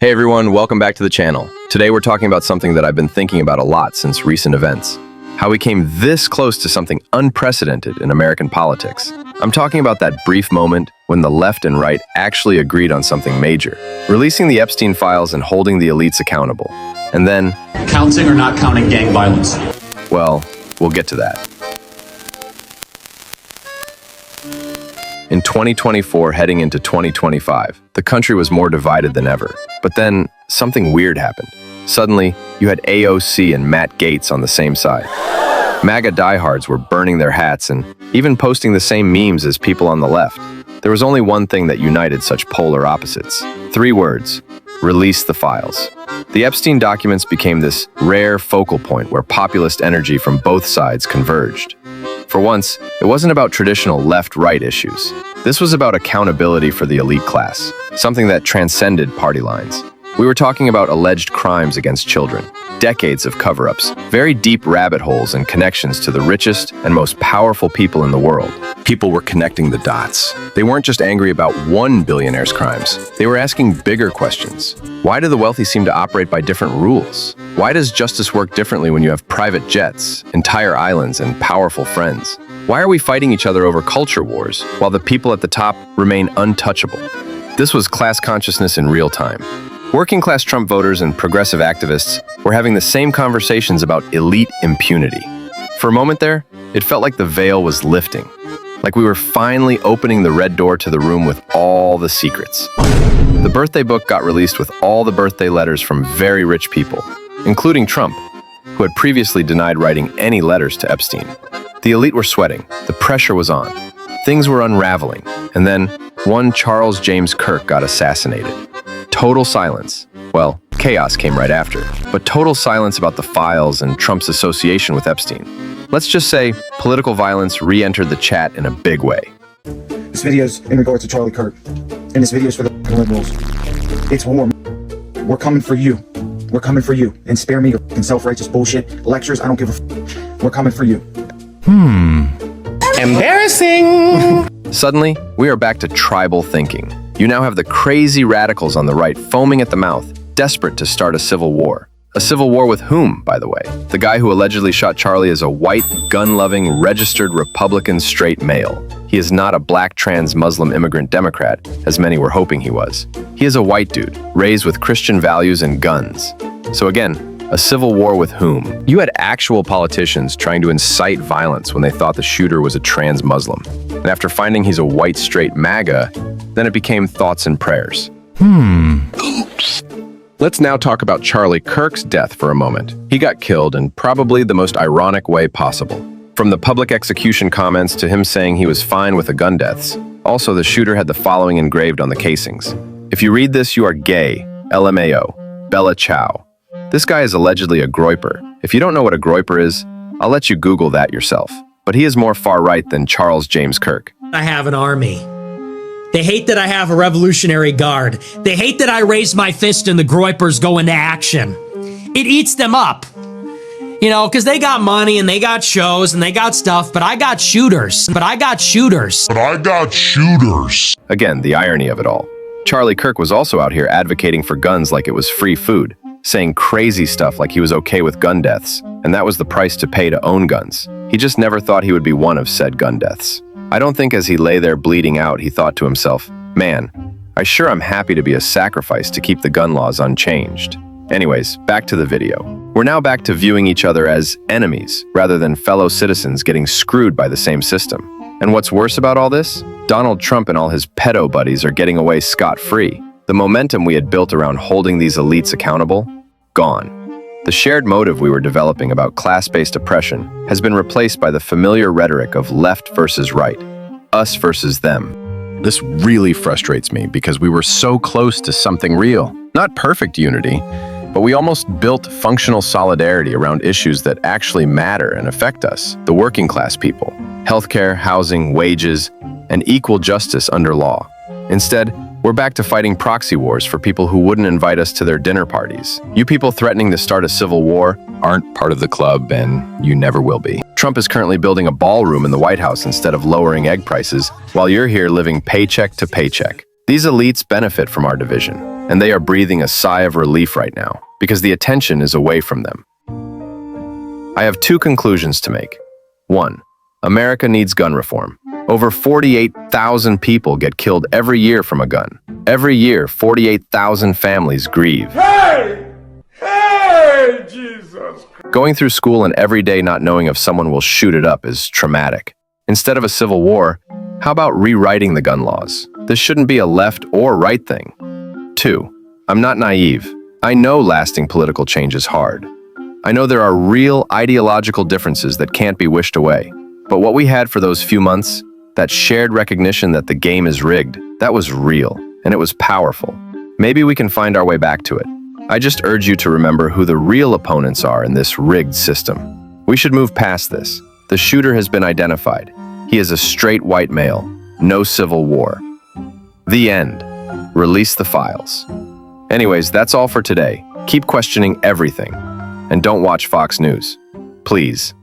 Hey everyone, welcome back to the channel. Today we're talking about something that I've been thinking about a lot since recent events. How we came this close to something unprecedented in American politics. I'm talking about that brief moment when the left and right actually agreed on something major. Releasing the Epstein Files and holding the elites accountable. And then... counting or not counting gang violence? Well, we'll get to that. In 2024, heading into 2025, the country was more divided than ever. But then, something weird happened. Suddenly, you had AOC and Matt Gaetz on the same side. MAGA diehards were burning their hats and even posting the same memes as people on the left. There was only one thing that united such polar opposites. 3 words: release the files. The Epstein documents became this rare focal point where populist energy from both sides converged. For once, it wasn't about traditional left-right issues. This was about accountability for the elite class, something that transcended party lines. We were talking about alleged crimes against children, decades of cover-ups, very deep rabbit holes and connections to the richest and most powerful people in the world. People were connecting the dots. They weren't just angry about one billionaire's crimes. They were asking bigger questions. Why do the wealthy seem to operate by different rules? Why does justice work differently when you have private jets, entire islands, and powerful friends? Why are we fighting each other over culture wars, while the people at the top remain untouchable? This was class consciousness in real time. Working-class Trump voters and progressive activists were having the same conversations about elite impunity. For a moment there, it felt like the veil was lifting, like we were finally opening the red door to the room with all the secrets. The birthday book got released with all the birthday letters from very rich people, including Trump, who had previously denied writing any letters to Epstein. The elite were sweating, the pressure was on, things were unraveling, and then one Charles James Kirk got assassinated. Total silence. Well, chaos came right after, but total silence about the files and Trump's association with Epstein. Let's just say political violence re-entered the chat in a big way. This video's in regards to Charlie Kirk, and this video's for the liberals. It's war. We're coming for you. We're coming for you. And spare me your self-righteous bullshit lectures. I don't give a We're coming for you. Embarrassing! Suddenly, we are back to tribal thinking. You now have the crazy radicals on the right foaming at the mouth, desperate to start a civil war. A civil war with whom, by the way? The guy who allegedly shot Charlie is a white, gun-loving, registered Republican straight male. He is not a black trans Muslim immigrant Democrat, as many were hoping he was. He is a white dude, raised with Christian values and guns. So again, a civil war with whom? You had actual politicians trying to incite violence when they thought the shooter was a trans Muslim. And after finding he's a white straight MAGA, then it became thoughts and prayers. Let's now talk about Charlie Kirk's death for a moment. He got killed in probably the most ironic way possible. From the public execution comments to him saying he was fine with the gun deaths. Also, the shooter had the following engraved on the casings. If you read this, you are gay. LMAO. Bella Ciao. This guy is allegedly a groyper. If you don't know what a groyper is, I'll let you Google that yourself. But he is more far-right than Charles James Kirk. I have an army. They hate that I have a Revolutionary Guard. They hate that I raise my fist and the groypers go into action. It eats them up. You know, because they got money and they got shows and they got stuff, but I got shooters. Again, the irony of it all. Charlie Kirk was also out here advocating for guns like it was free food, saying crazy stuff like he was okay with gun deaths, and that was the price to pay to own guns. He just never thought he would be one of said gun deaths. I don't think as he lay there bleeding out, he thought to himself, man, I sure am happy to be a sacrifice to keep the gun laws unchanged. Anyways, back to the video. We're now back to viewing each other as enemies, rather than fellow citizens getting screwed by the same system. And what's worse about all this? Donald Trump and all his pedo buddies are getting away scot-free. The momentum we had built around holding these elites accountable, gone. The shared motive we were developing about class-based oppression has been replaced by the familiar rhetoric of left versus right, us versus them. This really frustrates me because we were so close to something real. Not perfect unity, but we almost built functional solidarity around issues that actually matter and affect us, the working class people. Healthcare, housing, wages, and equal justice under law. Instead, we're back to fighting proxy wars for people who wouldn't invite us to their dinner parties. You people threatening to start a civil war aren't part of the club, and you never will be. Trump is currently building a ballroom in the White House instead of lowering egg prices, while you're here living paycheck to paycheck. These elites benefit from our division. and they are breathing a sigh of relief right now because the attention is away from them. I have two conclusions to make. 1. America needs gun reform. Over 48,000 people get killed every year from a gun. Every year, 48,000 families grieve. Hey, Jesus! Going through school and every day not knowing if someone will shoot it up is traumatic. Instead of a civil war, how about rewriting the gun laws? This shouldn't be a left or right thing. 2. I'm not naive. I know lasting political change is hard. I know there are real ideological differences that can't be wished away. But what we had for those few months, that shared recognition that the game is rigged, that was real, and it was powerful. Maybe we can find our way back to it. I just urge you to remember who the real opponents are in this rigged system. We should move past this. The shooter has been identified. He is a straight white male. No civil war. The end. Release the files. Anyways, that's all for today. Keep questioning everything. And don't watch Fox News. Please.